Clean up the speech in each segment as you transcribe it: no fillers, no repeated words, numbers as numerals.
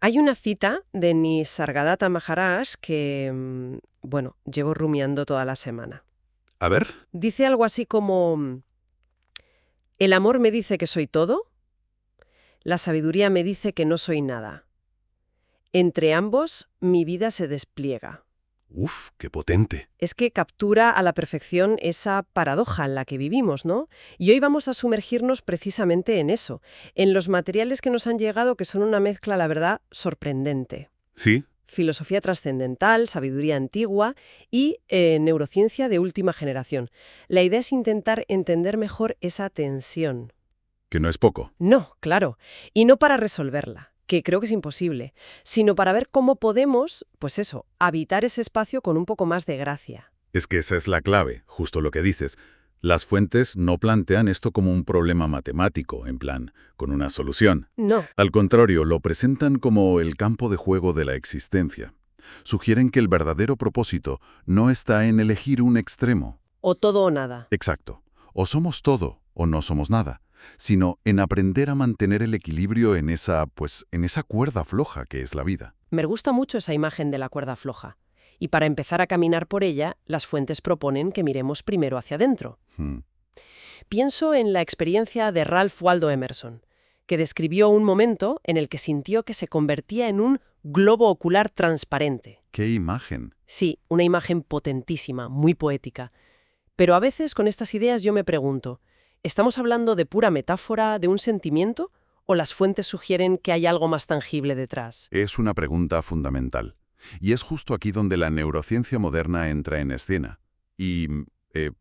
Hay una cita de Nisargadatta Maharaj que, bueno, llevo rumiando toda la semana. A ver, Dice algo así como, el amor me dice que soy todo, la sabiduría me dice que no soy nada. Entre ambos, mi vida se despliega. ¡uf, qué potente! Es que captura a la perfección esa paradoja en la que vivimos, ¿no? Y hoy vamos a sumergirnos precisamente en eso, en los materiales que nos han llegado que son una mezcla, la verdad, sorprendente. Sí, Filosofía trascendental, sabiduría antigua y neurociencia de última generación. La idea es intentar entender mejor esa tensión. que no es poco. No, claro, y no para resolverla, que creo que es imposible, sino para ver cómo podemos, pues eso, habitar ese espacio con un poco más de gracia. Es que esa es la clave, justo lo que dices. Las fuentes no plantean esto como un problema matemático, en plan, con una solución. No, Al contrario, lo presentan como el campo de juego de la existencia. Sugieren que el verdadero propósito no está en elegir un extremo. o todo o nada. Exacto. O somos todo o no somos nada, sino en aprender a mantener el equilibrio en esa cuerda floja que es la vida. Me gusta mucho esa imagen de la cuerda floja. Y para empezar a caminar por ella, las fuentes proponen que miremos primero hacia adentro. Hmm. Pienso en la experiencia de Ralph Waldo Emerson, que describió un momento en el que sintió que se convertía en un globo ocular transparente. ¡Qué imagen! Sí, una imagen potentísima, muy poética. Pero a veces con estas ideas yo me pregunto, ¿estamos hablando de pura metáfora, de un sentimiento? ¿O las fuentes sugieren que hay algo más tangible detrás? Es una pregunta fundamental. Y es justo aquí donde la neurociencia moderna entra en escena. Y,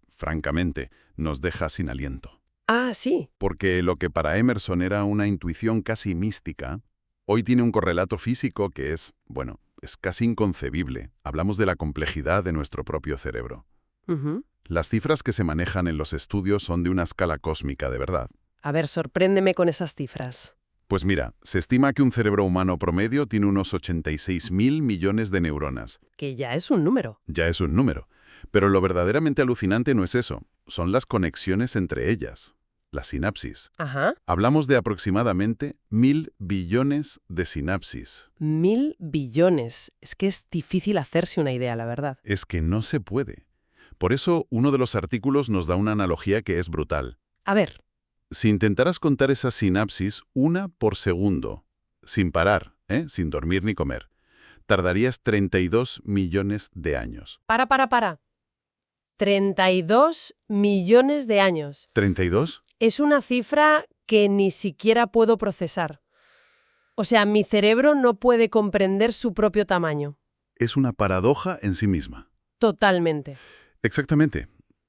francamente, nos deja sin aliento. Ah, sí. Porque lo que para Emerson era una intuición casi mística, hoy tiene un correlato físico que es, bueno, es casi inconcebible. Hablamos de la complejidad de nuestro propio cerebro. Ujú. Las cifras que se manejan en los estudios son de una escala cósmica, de verdad. A ver, sorpréndeme con esas cifras. Pues mira, se estima que un cerebro humano promedio tiene unos 86.000 millones de neuronas. Que ya es un número. Ya es un número. Pero lo verdaderamente alucinante no es eso, son las conexiones entre ellas, la sinapsis. Ajá. Hablamos de aproximadamente 1.000 billones de sinapsis. 1.000 billones. Es que es difícil hacerse una idea, la verdad. Es que no se puede. Por eso, uno de los artículos nos da una analogía que es brutal. A ver, Si intentaras contar esas sinapsis una por segundo, sin parar, sin dormir ni comer, tardarías 32 millones de años. para. 32 millones de años. ¿32? Es una cifra que ni siquiera puedo procesar. O sea, mi cerebro no puede comprender su propio tamaño. Es una paradoja en sí misma. Totalmente. Exactamente.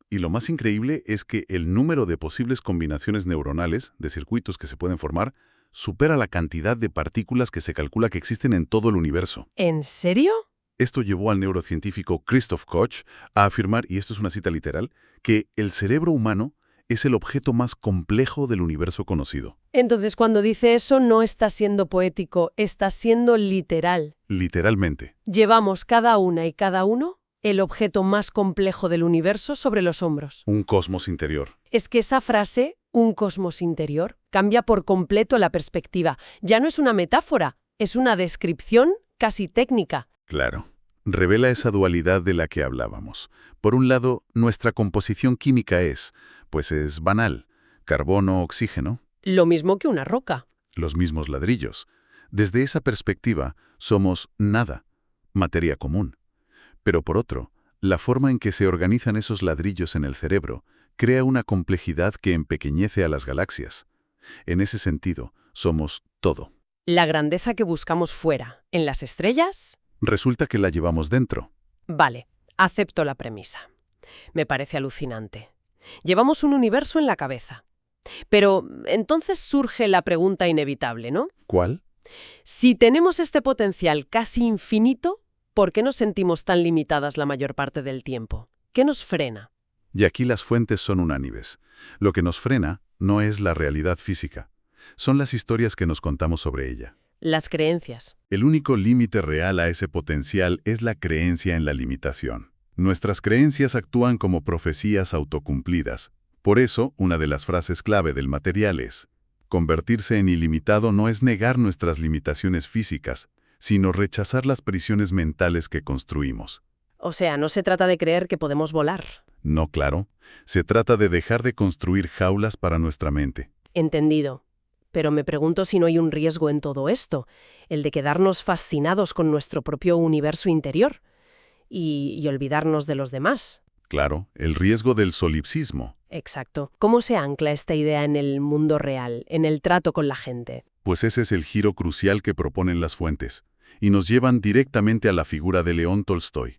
Y lo más increíble es que el número de posibles combinaciones neuronales, de circuitos que se pueden formar, supera la cantidad de partículas que se calcula que existen en todo el universo. ¿En serio? Esto llevó al neurocientífico Christoph Koch a afirmar, y esto es una cita literal, que el cerebro humano es el objeto más complejo del universo conocido. Entonces, cuando dice eso, no está siendo poético, está siendo literal. Literalmente. Llevamos cada una y cada uno el objeto más complejo del universo sobre los hombros. Un cosmos interior. Es que esa frase, un cosmos interior, cambia por completo la perspectiva. Ya no es una metáfora, es una descripción casi técnica. Claro. Revela esa dualidad de la que hablábamos. Por un lado, nuestra composición química es banal. Carbono, oxígeno, Lo mismo que una roca. los mismos ladrillos. Desde esa perspectiva, somos nada, materia común. Pero por otro, la forma en que se organizan esos ladrillos en el cerebro crea una complejidad que empequeñece a las galaxias. En ese sentido, somos todo. La grandeza que buscamos fuera, en las estrellas. Resulta que la llevamos dentro. Vale, acepto la premisa. Me parece alucinante. Llevamos un universo en la cabeza. Pero entonces surge la pregunta inevitable, ¿no? ¿Cuál? Si tenemos este potencial casi infinito, ¿por qué nos sentimos tan limitadas la mayor parte del tiempo? ¿Qué nos frena? Y aquí las fuentes son unánimes. Lo que nos frena no es la realidad física. Son las historias que nos contamos sobre ella. Las creencias. El único límite real a ese potencial es la creencia en la limitación. Nuestras creencias actúan como profecías autocumplidas. Por eso, una de las frases clave del material es: Convertirse en ilimitado no es negar nuestras limitaciones físicas, sino rechazar las prisiones mentales que construimos. O sea, no se trata de creer que podemos volar. No, claro. Se trata de dejar de construir jaulas para nuestra mente. Entendido. Pero me pregunto si no hay un riesgo en todo esto, el de quedarnos fascinados con nuestro propio universo interior y olvidarnos de los demás. Claro, el riesgo del solipsismo. Exacto. ¿Cómo se ancla esta idea en el mundo real, en el trato con la gente? Pues ese es el giro crucial que proponen las fuentes, y nos llevan directamente a la figura de León Tolstoy.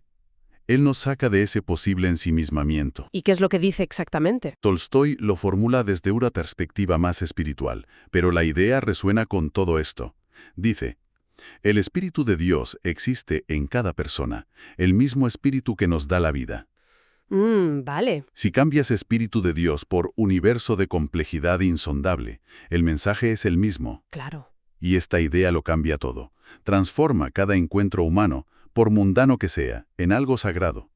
Él nos saca de ese posible ensimismamiento. ¿Y qué es lo que dice exactamente? Tolstoy lo formula desde una perspectiva más espiritual, pero la idea resuena con todo esto. Dice, el Espíritu de Dios existe en cada persona, el mismo Espíritu que nos da la vida. Vale. Si cambias Espíritu de Dios por universo de complejidad insondable, el mensaje es el mismo. Claro. Y esta idea lo cambia todo. Transforma cada encuentro humano, por mundano que sea, en algo sagrado.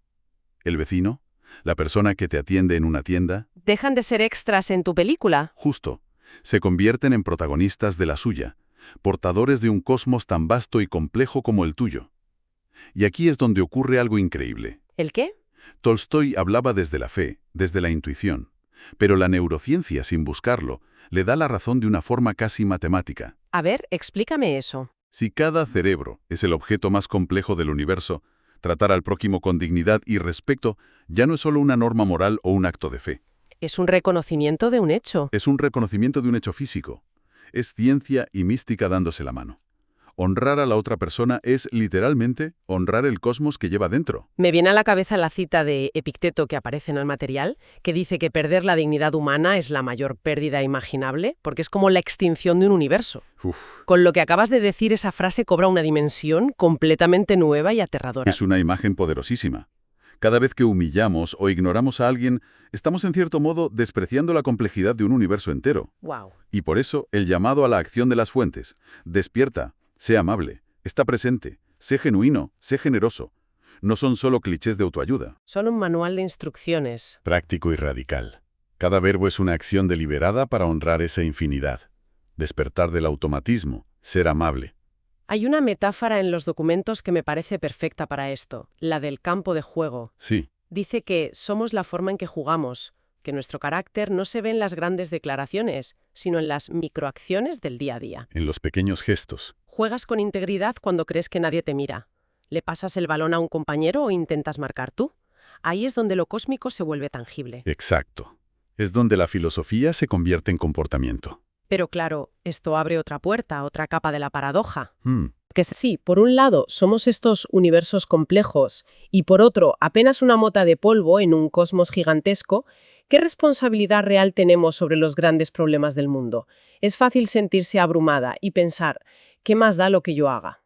El vecino, la persona que te atiende en una tienda, ¿Dejan de ser extras en tu película? justo, se convierten en protagonistas de la suya, portadores de un cosmos tan vasto y complejo como el tuyo. Y aquí es donde ocurre algo increíble. ¿El qué? Tolstoy hablaba desde la fe, desde la intuición, pero la neurociencia, sin buscarlo, le da la razón de una forma casi matemática. A ver, explícame eso. Si cada cerebro es el objeto más complejo del universo, tratar al prójimo con dignidad y respeto ya no es solo una norma moral o un acto de fe. Es un reconocimiento de un hecho. Es un reconocimiento de un hecho físico. Es ciencia y mística dándose la mano. Honrar a la otra persona es, literalmente, honrar el cosmos que lleva dentro. Me viene a la cabeza la cita de Epicteto que aparece en el material, que dice que perder la dignidad humana es la mayor pérdida imaginable, porque es como la extinción de un universo. Uf, Con lo que acabas de decir, esa frase cobra una dimensión completamente nueva y aterradora. es una imagen poderosísima. Cada vez que humillamos o ignoramos a alguien, estamos en cierto modo despreciando la complejidad de un universo entero. Wow. Y por eso el llamado a la acción de las fuentes. Despierta, sé amable, está presente, sé genuino, sé generoso. No son solo clichés de autoayuda. Son un manual de instrucciones. Práctico y radical. Cada verbo es una acción deliberada para honrar esa infinidad. Despertar del automatismo, ser amable. Hay una metáfora en los documentos que me parece perfecta para esto, la del campo de juego. Sí, Dice que somos la forma en que jugamos, que nuestro carácter no se ve en las grandes declaraciones, sino en las microacciones del día a día. en los pequeños gestos. Juegas con integridad cuando crees que nadie te mira. ¿Le pasas el balón a un compañero o intentas marcar tú? Ahí es donde lo cósmico se vuelve tangible. Exacto. Es donde la filosofía se convierte en comportamiento. Pero claro, esto abre otra puerta, otra capa de la paradoja. Hmm. Que sí, por un lado somos estos universos complejos y por otro apenas una mota de polvo en un cosmos gigantesco, ¿qué responsabilidad real tenemos sobre los grandes problemas del mundo? Es fácil sentirse abrumada y pensar, ¿qué más da lo que yo haga?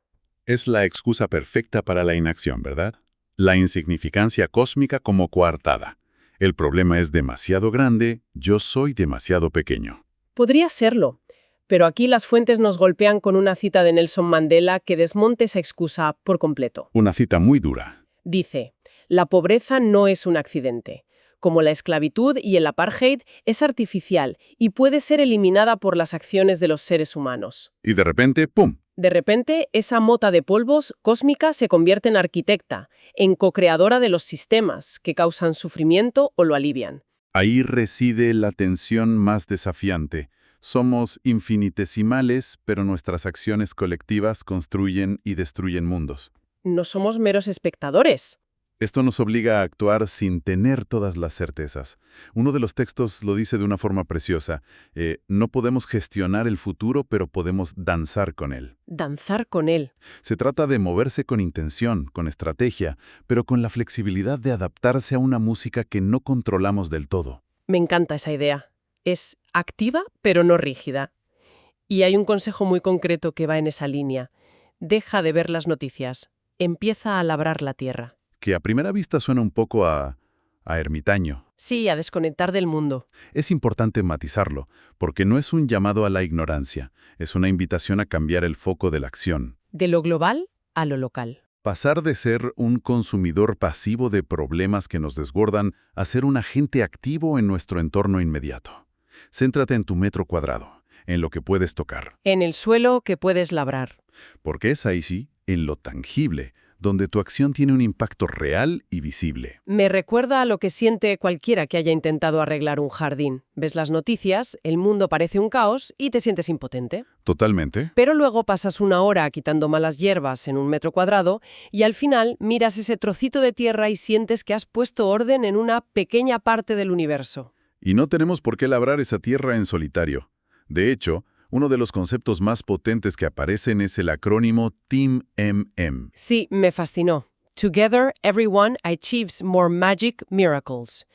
Es la excusa perfecta para la inacción, ¿verdad? La insignificancia cósmica como coartada. El problema es demasiado grande, yo soy demasiado pequeño. Podría serlo, pero aquí las fuentes nos golpean con una cita de Nelson Mandela que desmonta esa excusa por completo. Una cita muy dura. Dice, la pobreza no es un accidente. Como la esclavitud y el apartheid, es artificial y puede ser eliminada por las acciones de los seres humanos. Y de repente, ¡pum! De repente, esa mota de polvos cósmica se convierte en arquitecta, en co-creadora de los sistemas que causan sufrimiento o lo alivian. Ahí reside la tensión más desafiante. Somos infinitesimales, pero nuestras acciones colectivas construyen y destruyen mundos. No somos meros espectadores. Esto nos obliga a actuar sin tener todas las certezas. Uno de los textos lo dice de una forma preciosa. No podemos gestionar el futuro, pero podemos danzar con él. Danzar con él. Se trata de moverse con intención, con estrategia, pero con la flexibilidad de adaptarse a una música que no controlamos del todo. Me encanta esa idea. Es activa, pero no rígida. Y hay un consejo muy concreto que va en esa línea. Deja de ver las noticias. Empieza a labrar la tierra. Que a primera vista suena un poco a ermitaño. Sí, a desconectar del mundo. Es importante matizarlo, porque no es un llamado a la ignorancia, es una invitación a cambiar el foco de la acción. De lo global a lo local. Pasar de ser un consumidor pasivo de problemas que nos desbordan a ser un agente activo en nuestro entorno inmediato. Céntrate en tu metro cuadrado, en lo que puedes tocar. En el suelo que puedes labrar. Porque es ahí sí, en lo tangible, donde tu acción tiene un impacto real y visible. Me recuerda a lo que siente cualquiera que haya intentado arreglar un jardín. Ves las noticias, el mundo parece un caos y te sientes impotente. Totalmente. Pero luego pasas una hora quitando malas hierbas en un metro cuadrado y al final miras ese trocito de tierra y sientes que has puesto orden en una pequeña parte del universo. Y no tenemos por qué labrar esa tierra en solitario. De hecho, uno de los conceptos más potentes que aparecen es el acrónimo Team MM. Sí, me fascinó. Together, everyone achieves more magic miracles.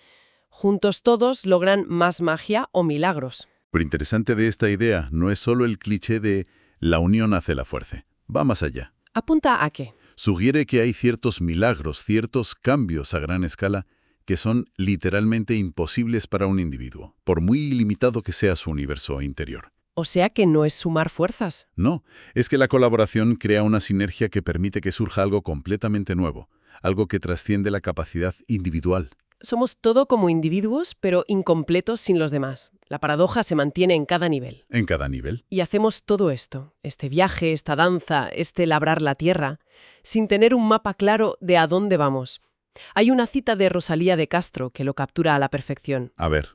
Juntos todos logran más magia o milagros. Lo interesante de esta idea no es solo el cliché de la unión hace la fuerza. Va más allá. ¿Apunta a qué? Sugiere que hay ciertos milagros, ciertos cambios a gran escala que son literalmente imposibles para un individuo, por muy ilimitado que sea su universo interior. O sea que no es sumar fuerzas. No, es que la colaboración crea una sinergia que permite que surja algo completamente nuevo, algo que trasciende la capacidad individual. Somos todo como individuos, pero incompletos sin los demás. La paradoja se mantiene en cada nivel. En cada nivel. Y hacemos todo esto, este viaje, esta danza, este labrar la tierra, sin tener un mapa claro de a dónde vamos. Hay una cita de Rosalía de Castro que lo captura a la perfección. A ver,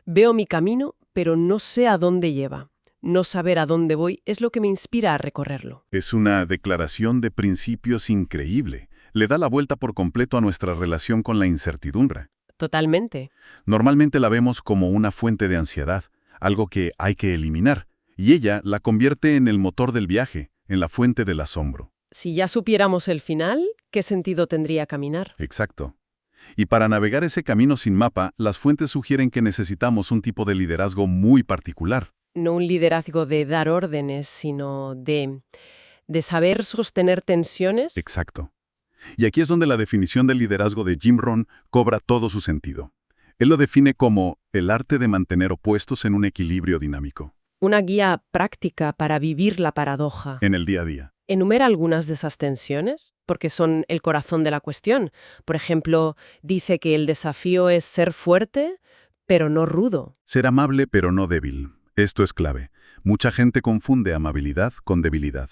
Veo mi camino, pero no sé a dónde lleva. No saber a dónde voy es lo que me inspira a recorrerlo. es una declaración de principios increíble. Le da la vuelta por completo a nuestra relación con la incertidumbre. Totalmente. Normalmente la vemos como una fuente de ansiedad, algo que hay que eliminar, y ella la convierte en el motor del viaje, en la fuente del asombro. Si ya supiéramos el final, ¿qué sentido tendría caminar? Exacto. Y para navegar ese camino sin mapa, las fuentes sugieren que necesitamos un tipo de liderazgo muy particular. No un liderazgo de dar órdenes, sino de saber sostener tensiones. Exacto. Y aquí es donde la definición del liderazgo de Jim Rohn cobra todo su sentido. Él lo define como el arte de mantener opuestos en un equilibrio dinámico, Una guía práctica para vivir la paradoja. en el día a día. Enumera algunas de esas tensiones, porque son el corazón de la cuestión. Por ejemplo, dice que el desafío es ser fuerte, pero no rudo. Ser amable pero no débil. Esto es clave. Mucha gente confunde amabilidad con debilidad.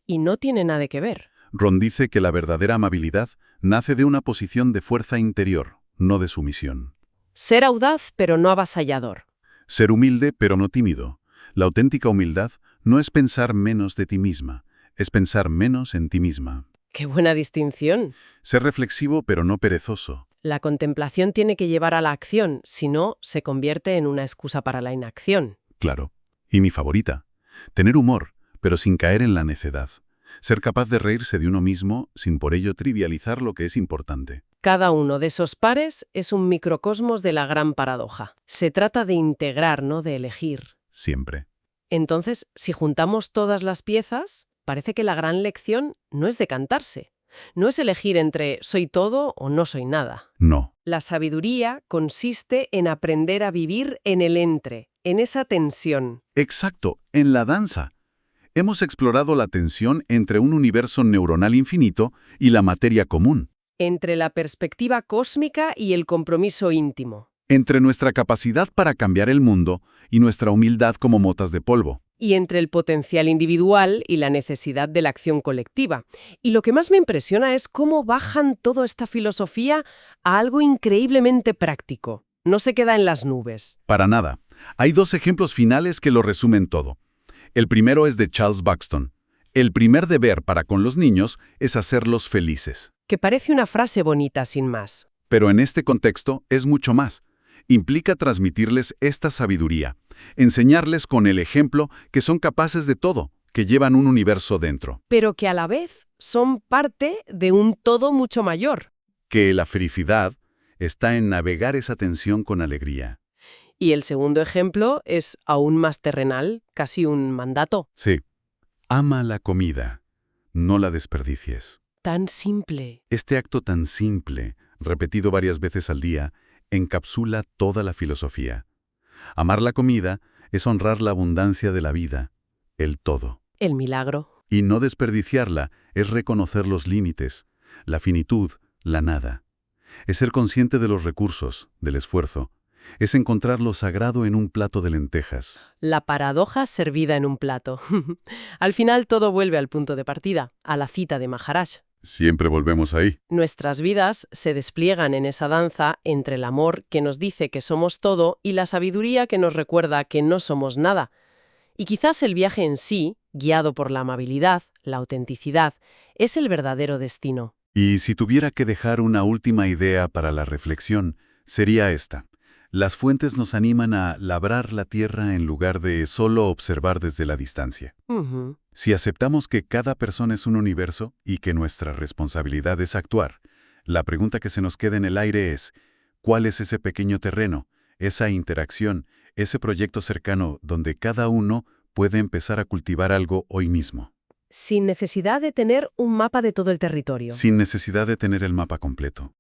Y no tiene nada que ver. Rohn dice que la verdadera amabilidad nace de una posición de fuerza interior, no de sumisión. Ser audaz, pero no avasallador. Ser humilde pero no tímido. La auténtica humildad no es pensar menos de ti misma, es pensar menos en ti misma. ¡Qué buena distinción! Ser reflexivo pero no perezoso. La contemplación tiene que llevar a la acción, si no, se convierte en una excusa para la inacción. Claro. Y mi favorita. Tener humor, pero sin caer en la necedad. Ser capaz de reírse de uno mismo sin por ello trivializar lo que es importante. Cada uno de esos pares es un microcosmos de la gran paradoja. Se trata de integrar, no de elegir. Siempre. Entonces, si juntamos todas las piezas, parece que la gran lección no es decantarse. No es elegir entre soy todo o no soy nada. No. La sabiduría consiste en aprender a vivir en el entre, en esa tensión. Exacto. En la danza. Hemos explorado la tensión entre un universo neuronal infinito y la materia común. Entre la perspectiva cósmica y el compromiso íntimo. Entre nuestra capacidad para cambiar el mundo y nuestra humildad como motas de polvo. Y entre el potencial individual y la necesidad de la acción colectiva. Y lo que más me impresiona es cómo bajan toda esta filosofía a algo increíblemente práctico. No se queda en las nubes. Para nada. Hay dos ejemplos finales que lo resumen todo. El primero es de Charles Buxton. El primer deber para con los niños es hacerlos felices. Que parece una frase bonita sin más. Pero en este contexto es mucho más. Implica transmitirles esta sabiduría, enseñarles con el ejemplo que son capaces de todo, que llevan un universo dentro. Pero que a la vez son parte de un todo mucho mayor. Que la felicidad está en navegar esa tensión con alegría. Y el segundo ejemplo es aún más terrenal, casi un mandato. Sí. Ama la comida, no la desperdicies. Tan simple. Este acto tan simple, repetido varias veces al día, encapsula toda la filosofía. Amar la comida es honrar la abundancia de la vida, el todo. El milagro. Y no desperdiciarla es reconocer los límites, la finitud, la nada. Es ser consciente de los recursos, del esfuerzo, Es encontrar lo sagrado en un plato de lentejas. La paradoja servida en un plato. Al final todo vuelve al punto de partida, a la cita de Maharaj. Siempre volvemos ahí. Nuestras vidas se despliegan en esa danza entre el amor que nos dice que somos todo y la sabiduría que nos recuerda que no somos nada. Y quizás el viaje en sí, guiado por la amabilidad, la autenticidad, es el verdadero destino. Y si tuviera que dejar una última idea para la reflexión, sería esta. Las fuentes nos animan a labrar la tierra en lugar de solo observar desde la distancia. Ujú. Si aceptamos que cada persona es un universo y que nuestra responsabilidad es actuar, la pregunta que se nos queda en el aire es, ¿cuál es ese pequeño terreno, esa interacción, ese proyecto cercano donde cada uno puede empezar a cultivar algo hoy mismo? Sin necesidad de tener un mapa de todo el territorio. Sin necesidad de tener el mapa completo.